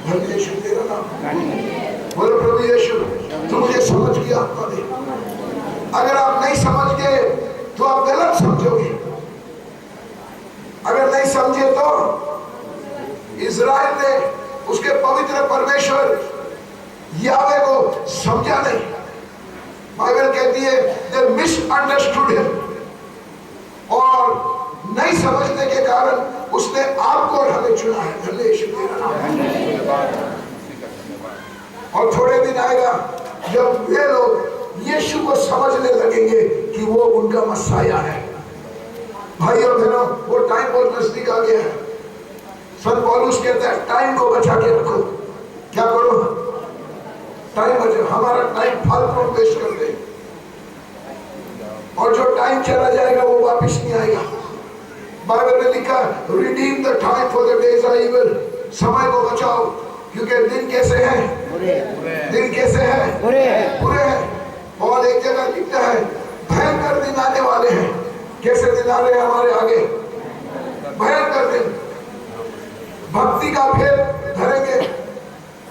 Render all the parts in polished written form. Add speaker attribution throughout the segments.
Speaker 1: धन्य यीशु तेरा नाम। बोलो प्रभु यीशु तू मुझे समझ की आत्मा दे। अगर आप नहीं समझ गए तो आप गलत समझोगे। अगर नहीं समझे तो इज़राइल ने उसके पवित्र परमेश्वर यावे को समझा नहीं। बाइबल कहती है they misunderstood him, और नहीं समझने के कारण उसने आपको और हमें चुना है। धन्य यीशु तेरा नाम। और थोड़े दिन आएगा जब वे लोग यीशु को समझने लगेंगे कि वो उनका मसाया है। भाई और बहनों, वो टाइम बहुत नजदीक आ गया है। संत पौलुस कहता है टाइम को बचा के रखो। क्या करो? टाइम बचा। हमारा टाइम फालतू में वेस्ट कर दे, और जो टाइम चला जाएगा वो वापस नहीं आएगा। बाइबल में लिखा redeem the time for the days are evil. समय को बचाओ क्योंकि दिन कैसे हैं? दिन कैसे हैं? बुरे हैं। और एक जगह लिखता है भयंकर दिन आने वाले हैं। कैसे दिन आ रहे हैं हमारे आगे? भयंकर दिन। भक्ति का भेद धरेंगे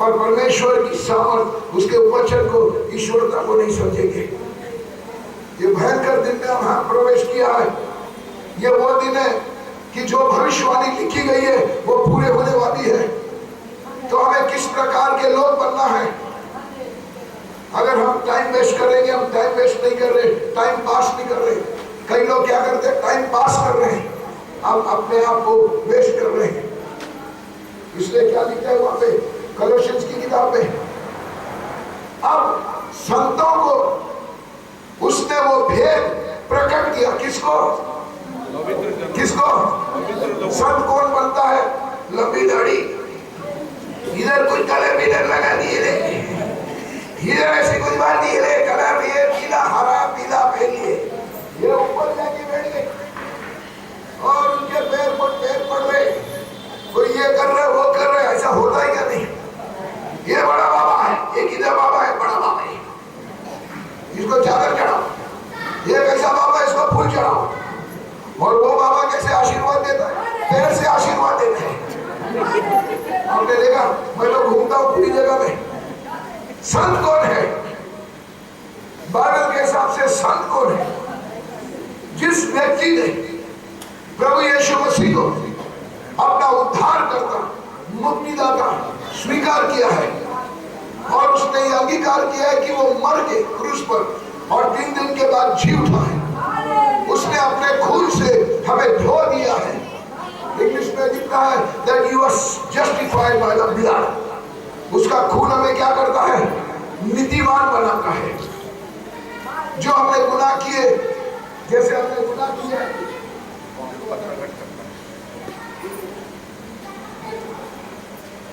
Speaker 1: और परमेश्वर की सामर्थ, उसके वचन को, ईश्वरता को नहीं समझेंगे। ये भयंकर दिन में हम प्रवेश किया है। ये वो दिन है कि जो भविष्यवाणी लिखी गई है वो पूरे होने वाली है। तो हमें किस प्रकार के लोग बनना है? अगर हम टाइम वेस्ट करेंगे, हम टाइम वेस्ट नहीं कर रहे, टाइम पास नहीं कर रहे। कई लोग क्या करते हैं? टाइम पास कर रहे हैं, हम अपने आप को वेस्ट कर रहे हैं। इसलिए क्या लिखा है वहां पे कलोसियंस की किताब में? अब संतों को उसने वो भेद प्रकट किया। किसको? किसको? संत कौन बनता है? लंबी दाढ़ी, इधर कुछ कलर इधर लगा दिए ले, इधर ऐसे कुछ बात दिए ले, कलर ये पीला हरा पीला पहन लिए, ये ऊपर जाके बैठ गए और उनके पैर पर पैर पड़ रहे, कोई ये कर रहे वो कर रहे। ऐसा होता ही क्या नहीं? ये बड़ा बाबा है, ये किधर बाबा है? बड़ा बाबा है, इसको चादर चढ़ाओ। ये कैसा बाबा है? इसको फूल चढ़ाओ। और वो बाबा कैसे आशीर्वाद देता है? पैर से आशीर्वाद देते हैं। आपने देखा, मैं तो घूमता हूँ पूरी जगह में। संत कौन है? बाइबल के हिसाब से संत कौन है? जिस व्यक्ति ने प्रभु यीशु मसीह को अपना उद्धार करता, मुक्तिदाता स्वीकार किया है, और उसने ये अंगीकार किया है कि वो मर के क्रूस पर और 3 दिन के बाद जी उठा है। उसने अपने खून से हमें धो दिया है। इंग्लिश में लिखा है that you are justified by the blood। उसका खून हमें क्या करता है? नीतिवान बनाता है। जो हमने गुनाह किए, जैसे हमने गुनाह किया है,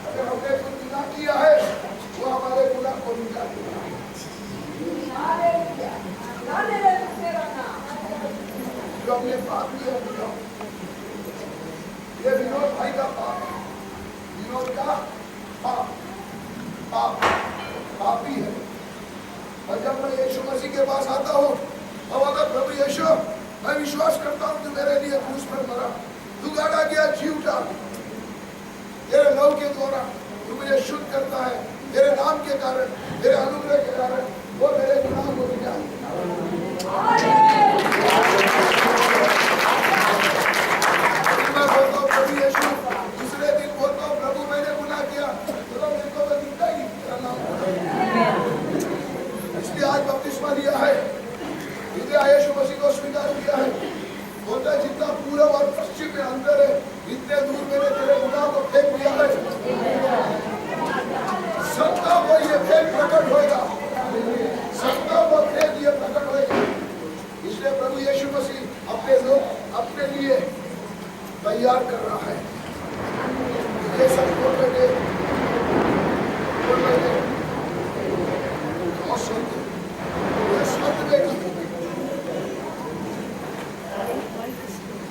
Speaker 1: अगर हमने कुछ गुनाह किया है वो हमारे गुनाह को मिटा देगा। जो हमने पाप किया, ये विनोद भाई का पाप है। विनोद का पाप पापी है। और जब मैं यीशु मसीह के पास आता हूँ और अगर प्रभु यीशु, मैं विश्वास करता हूँ तू मेरे लिए क्रूस पर मरा, तू गाड़ा गया, जी उठा, तेरे लहू के द्वारा तू मुझे शुद्ध करता है, तेरे नाम के कारण, तेरे अनुग्रह के कारण वो मेरे गुनाह को मिटा। मैं बोलता हूँ प्रभु यीशु, दूसरे दिन बोलता हूँ प्रभु मैंने गुनाह किया, तो मेरे को तो दिखता ही तेरा नाम। इसलिए आज बपतिस्मा लिया है, इसलिए यीशु मसीह को स्वीकार किया है। बोलता है जितना पूरब और पश्चिम में अंतर है, इतने दूर मैंने तेरे गुनाह को फेंक दिया है। सत्ता को ये भेद प्रकट होगा, सत्ता को भेद ये प्रकट होगा। इसलिए प्रभु यीशु मसीह अपने लोग अपने लिए तैयार कर रहा है। ये सब बोल रहे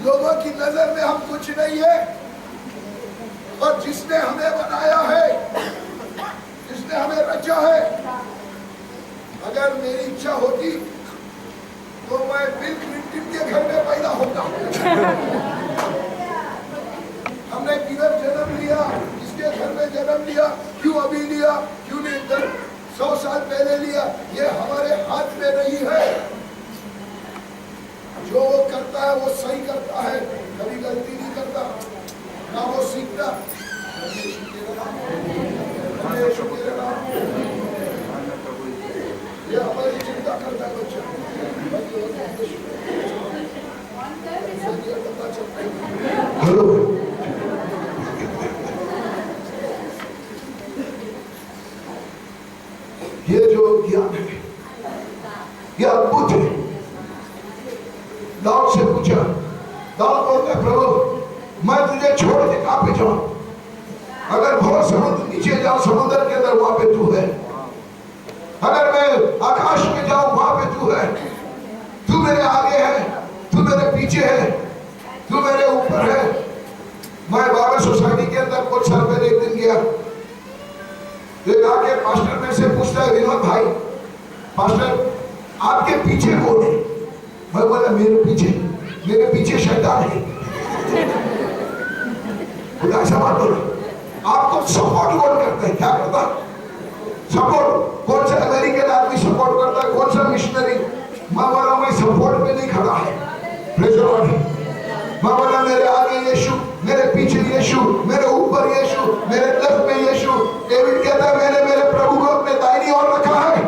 Speaker 1: लोगों की नजर में हम कुछ नहीं है, और जिसने हमें बनाया है, जिसने हमें रचा है, अगर मेरी इच्छा होती तो मैं बिल क्लिंटन के घर में पैदा होता। हमने किधर जन्म लिया? इसके घर में जन्म लिया, साल पहले लिया, ये हमारे हाथ में नहीं है। जो वो करता है वो सही करता है, कभी गलती नहीं करता, ना वो सीखता। ये हमारी चिंता करता है बच्चा। हेलो, ये जो ज्ञान है ये अद्भुत है। दाऊद से पूछा, दाऊद बोलता है प्रभु मैं तुझे छोड़ के कहां पे जाऊं? अगर बहुत समुद्र नीचे जाऊं, समुद्र के अंदर वहां पे तू है। अगर मैं आकाश में जाऊं वहां पे तू है। तू मेरे आगे है, तू मेरे पीछे है, तू मेरे ऊपर है। मैं बाबा सोसाइटी के अंदर कुछ साल पहले एक दिन गया, एक आके पास्टर में से पूछता है, विनोद भाई पास्टर आपके पीछे कौन है? मैं बोला मेरे पीछे शैतान है। ऐसा बात बोलो, आपको सपोर्ट कौन करता है? क्या करता? सपोर्ट कौन सा अमेरिकन आदमी सपोर्ट करता है, कौन सा मिशनरी? मैं बोला मैं सपोर्ट पे नहीं खड़ा है। Praise the Lord. मैं बोला मेरे आगे यीशु, मेरे पीछे यीशु, मेरे ऊपर यीशु, मेरे लेफ्ट में यीशु। डेविड कहता है मैंने मेरे प्रभु को अपने दाहिनी ओर रखा है,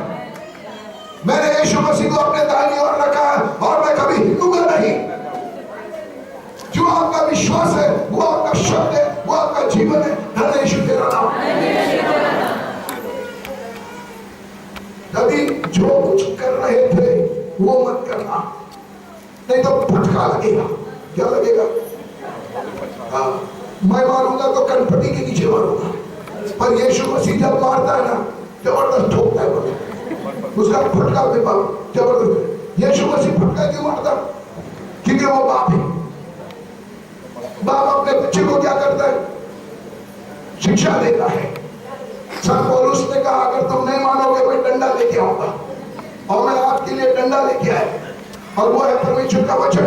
Speaker 1: मैंने यीशु मसीह को अपने दाहिनी ओर रखा है और मैं कभी हिलूंगा नहीं। जो आपका विश्वास है वो आपका शब्द है, वो आपका जीवन है। धन्य यीशु तेरा नाम। कभी जो कुछ कर रहे थे वो मत करना, नहीं तो फटका लगेगा। क्या लगेगा? मैं मारूंगा तो कनपटी के नीचे मारूंगा, पर यीशु मसीह जब मारता है ना जबरदस्त ठोकता है, उसका फटका भी जबरदस्त। यीशु मसीह फटका क्यों मारता? क्योंकि वो बाप है। बाप अपने बच्चे को क्या करता है? शिक्षा देता है। संत पौलुस ने कहा अगर तुम नहीं मानोगे मैं डंडा लेके आऊंगा, और मैं आपके लिए डंडा लेके आया, और वो है परमेश्वर का वचन,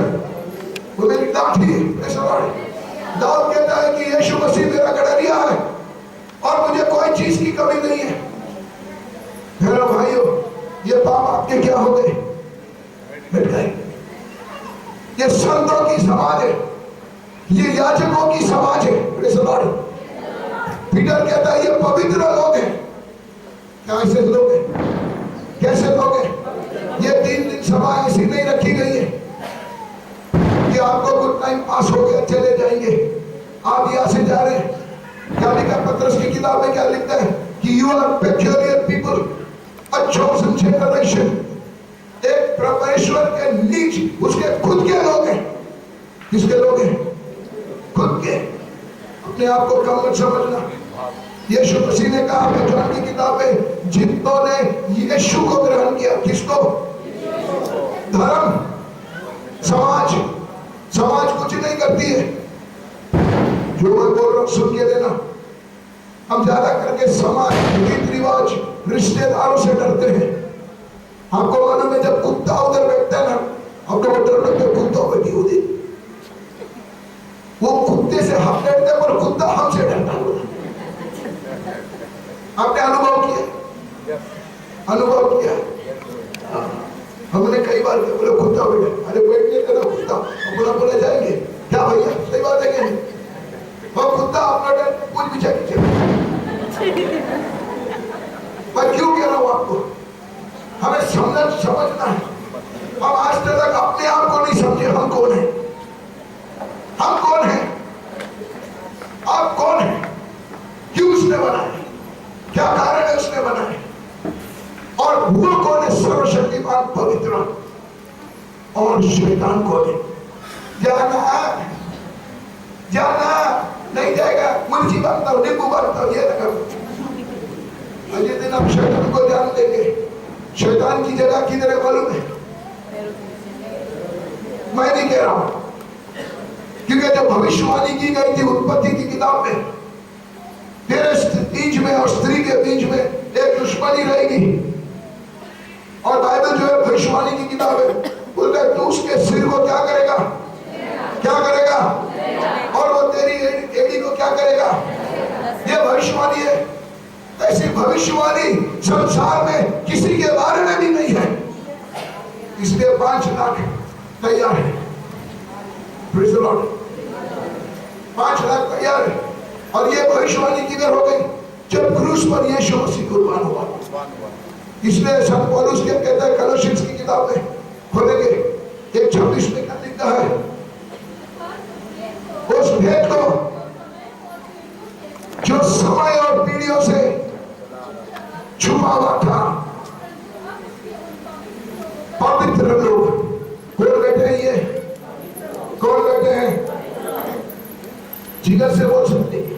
Speaker 1: वो मेरी लाठी है। दाऊद कहता है कि यीशु मसीह मेरा गड़रिया है और मुझे कोई चीज की कमी नहीं है। मेरे भाइयों, ये पाप आपके क्या हो गए? मिट गए। ये संतों की समाज है, ये याजकों की समाज है। पीटर कहता है ये पवित्र लोग हैं। क्या ऐसे लोग हैं? कैसे लोग हैं? ये 3 दिन सभा ऐसी नहीं रखी गई है कि आपको गुड टाइम पास हो गया चले जाएंगे। आप यहाँ से जा रहे हैं, क्या लिखा पत्रस की किताब में? क्या लिखता है कि you are peculiar people, a chosen generation. एक परमेश्वर के नीच उसके खुद के लोग हैं। किसके लोग हैं? खुद के। अपने आप को कम मत समझना। यीशु मसीह ने कहा जॉन की किताब में, जितनों ने यीशु को ग्रहण किया। किसको? धर्म, समाज कुछ नहीं करती है। जो मैं बोल रहा हूं सुन के देना। हम ज्यादा करके समाज, रीति रिवाज, रिश्तेदारों से डरते हैं। आपको मालूम है जब कुत्ता उधर बैठता है ना, आपको डर लगता है कुत्ता बैठी होती, वो कुत्ते से हम डरते हैं पर कुत्ता हमसे डरता होता। आपने अनुभव किया? अनुभव किया? हमने कई बार बोले कुत्ता बैठे, अरे बैठने का ना कुत्ता अपना बोले जाएंगे क्या भैया? सही बात है कि नहीं? और कुत्ता अपना डर कुछ भी चाहिए। मैं क्यों कह रहा हूं आपको? हमें समझना है। हम आज तक अपने आप को नहीं समझे। हम कौन है? हम कौन है? आप कौन है? क्यों उसने बनाया? क्या कारण है उसने बनाया? और वो कौन है? सर्वशक्तिमान पवित्र। और शैतान कौन है? जाना नहीं जाएगा। मुर्ची बनता हूं, नींबू बनता हूं, ये लगा। अगले दिन आप शैतान को जान लेंगे। शैतान की जगह किधर है मालूम है? मैं नहीं कह रहा हूं, क्योंकि जब भविष्यवाणी की गई थी उत्पत्ति की किताब में, तेरे बीच में और स्त्री के बीच में एक दुश्मनी रहेगी। और बाइबल जो है भविष्यवाणी की किताब है, बोलता है तू उसके सिर को क्या करेगा? क्या करेगा? और वो तेरी एड़ी को क्या करेगा? ये भविष्यवाणी है। ऐसी भविष्यवाणी संसार में किसी के बारे में भी नहीं है, इसलिए 5 लाख तैयार है। Praise the Lord. 5 लाख तैयार है। और ये भविष्यवाणी किधर हो गई? जब क्रूस पर यीशु मसीह कुर्बान हुआ। इसलिए संत पौलुस के कहता है कलोसियंस की किताब में खोलेंगे 1:26 में क्या लिखा है? उस भेद को जो समय और पीढ़ियों से छुपा हुआ था, पवित्र लोग। कौन बैठे हैं? ये कौन बैठे हैं? जिगर से बोल सकते हैं।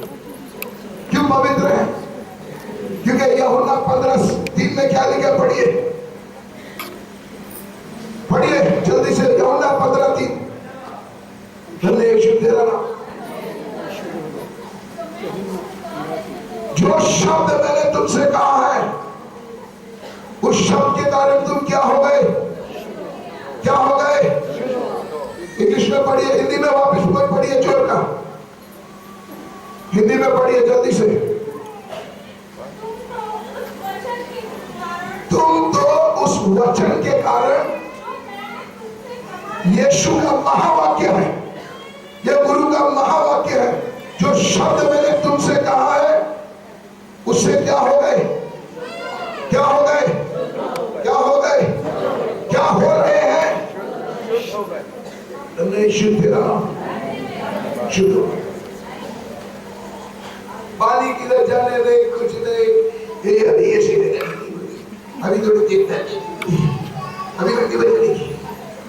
Speaker 1: क्यों पवित्र है? क्योंकि यूहन्ना 15:3 में क्या लिखा? पढ़िए, पढ़िए जल्दी से। यूहन्ना 15:3। धन्य यीशु तेरा नाम। जो शब्द मैंने तुमसे कहा है, उस शब्द के कारण तुम क्या हो गए? क्या हो गए? इंग्लिश में पढ़िए, हिंदी में वापस कोई पढ़िए जोर का। हिंदी में पढ़िए जल्दी से। तुम तो उस वचन के कारण, यीशु का महावाक्य है, यह गुरु का महावाक्य है, जो शब्द मैंने तुमसे कहा है उससे क्या हो गए? क्या हो गए? क्या हो गए? क्या हो रहे हैं? शुद्ध तेरा नाम। शुद्ध पानी किधर जाने दे, कुछ नहीं। ये अभी ये सीधे अभी तो देखता है, अभी घंटी बज गई,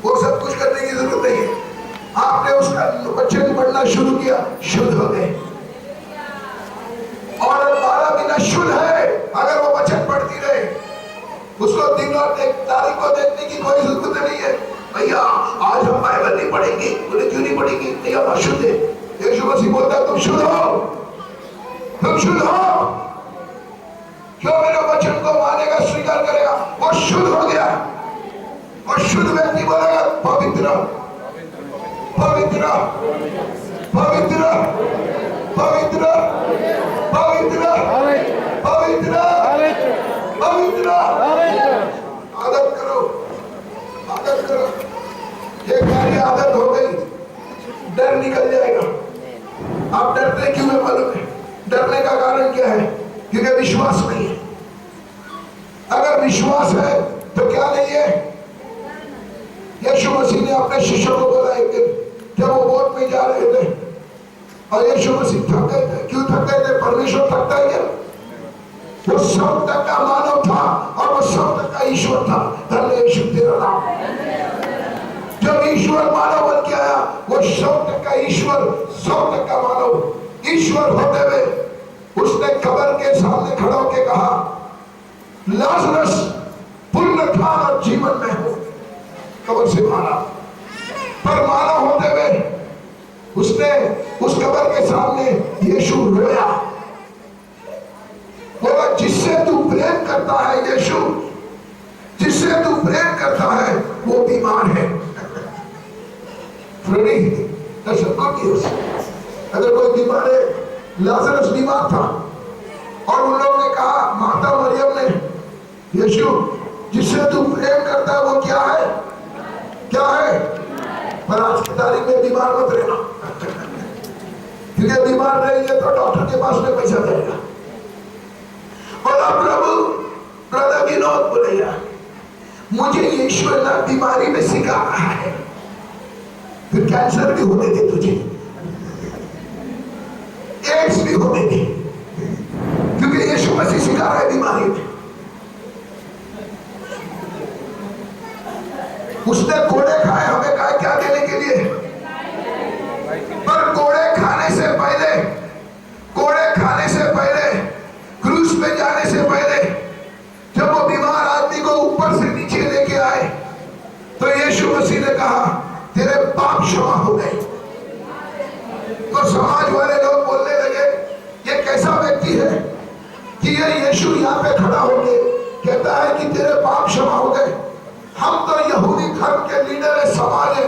Speaker 1: वो सब कुछ करने की जरूरत नहीं है। आपने उसका वचन पढ़ना शुरू किया, शुद्ध हो गए। और 12 बिना शुद्ध है, अगर वो वचन पढ़ती रहे, उसको दिन और एक तारीख को देखने की कोई जरूरत नहीं है। भैया आज हम बाइबल नहीं पढ़ेंगे, बोले क्यों नहीं पढ़ेंगे? नहीं हम अशुद्ध है। यीशु मसीह बोलता है तुम शुद्ध हो, तुम शुद्ध हो। जो मेरे वचन को मानेगा, स्वीकार करेगा, वो शुद्ध हो गया। और शुद्ध व्यक्ति बोलेगा पवित्र, पवित्र, पवित्र, पवित्र, पवित्र, पवित्र, पवित्र। आदत करो, आदत करो। एक बार आदत हो गई, डर निकल जाएगा। आप डरते क्यों है मालूम है? डरने का कारण क्या है? क्योंकि विश्वास नहीं है। अगर विश्वास है तो क्या नहीं है? यीशु मसीह ने अपने शिष्यों को बोला एक दिन, जब वो बोट में जा रहे थे और यीशु मसीह थक गए थे। क्यों थक गए थे? परमेश्वर थकता है क्या? वो 100% का मानव था और वो 100% का ईश्वर था। धन्य यीशु तेरा नाम। जब ईश्वर मानव बन के आया, वो 100% का ईश्वर, 100% का मानव। ईश्वर होते हुए उसने कब्र के सामने खड़ा होकर कहा, लाजरस पुनरुत्थान और जीवन में हो। कब्र से मारा, पर मानव होते हुए उसने उस कब्र के सामने यीशु रोया, बोला जिससे तू प्रेम करता है यीशु, जिससे तू प्रेम करता है वो बीमार है। अगर कोई बीमार है, लाजरस बीमार था और उन लोगों ने कहा, माता मरियम ने, यीशु जिससे तू प्रेम करता है वो क्या है? क्या है? पर आज की तारीख में बीमार मत रहना, क्योंकि बीमार रहेंगे तो डॉक्टर के पास में पैसा जाएगा। और अब प्रभु ब्रदर विनोद बोलेगा, मुझे यीशु ना बीमारी में सिखा रहा है, फिर कैंसर भी होने दे तुझे, एड्स भी होने दे, क्योंकि यीशु मसीह सिखा रहा है बीमारी में। उसने कोड़े खाए, हमें कहा क्या देने के लिए? पर कोड़े खाने से पहले, कोड़े खाने से पहले, क्रूस पे जाने से पहले, जब वो बीमार आदमी को ऊपर से नीचे लेके आए, तो यीशु मसीह ने कहा तेरे पाप क्षमा हो गए। तो समाज वाले लोग बोलने लगे, ये कैसा व्यक्ति है कि ये यीशु यहाँ पे खड़ा होके कहता है कि तेरे पाप क्षमा हो गए। हम तो यहूदी धर्म के लीडर है, समाज है।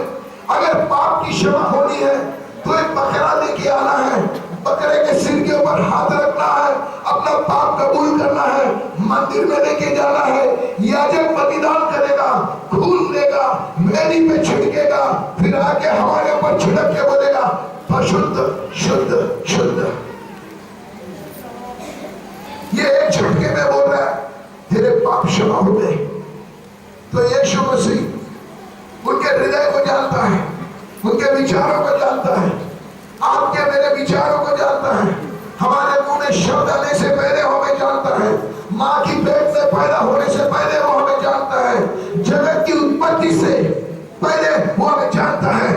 Speaker 1: अगर पाप की क्षमा होनी है तो एक बकरा लेके आना है, बकरे के सिर के ऊपर हाथ रखना है, अपना पाप कबूल करना है, मंदिर में लेके जाना है, याजक बलिदान करेगा, खून देगा, मेरी पे छिड़केगा, फिर आके हमारे ऊपर छिड़क के बोलेगा अशुद्ध शुद्ध शुद्ध। ये एक झटके में बोल रहा है तेरे पाप क्षमा हो गए। तो यीशु मसीह उनके हृदय को जानता है, उनके विचारों को जानता है, आपके मेरे विचारों को जानता है। हमारे मुंह में शब्द आने से पहले वो हमें जानता है, माँ की पेट में पैदा होने से पहले वो हमें जानता है, जगत की उत्पत्ति से पहले वो हमें जानता है।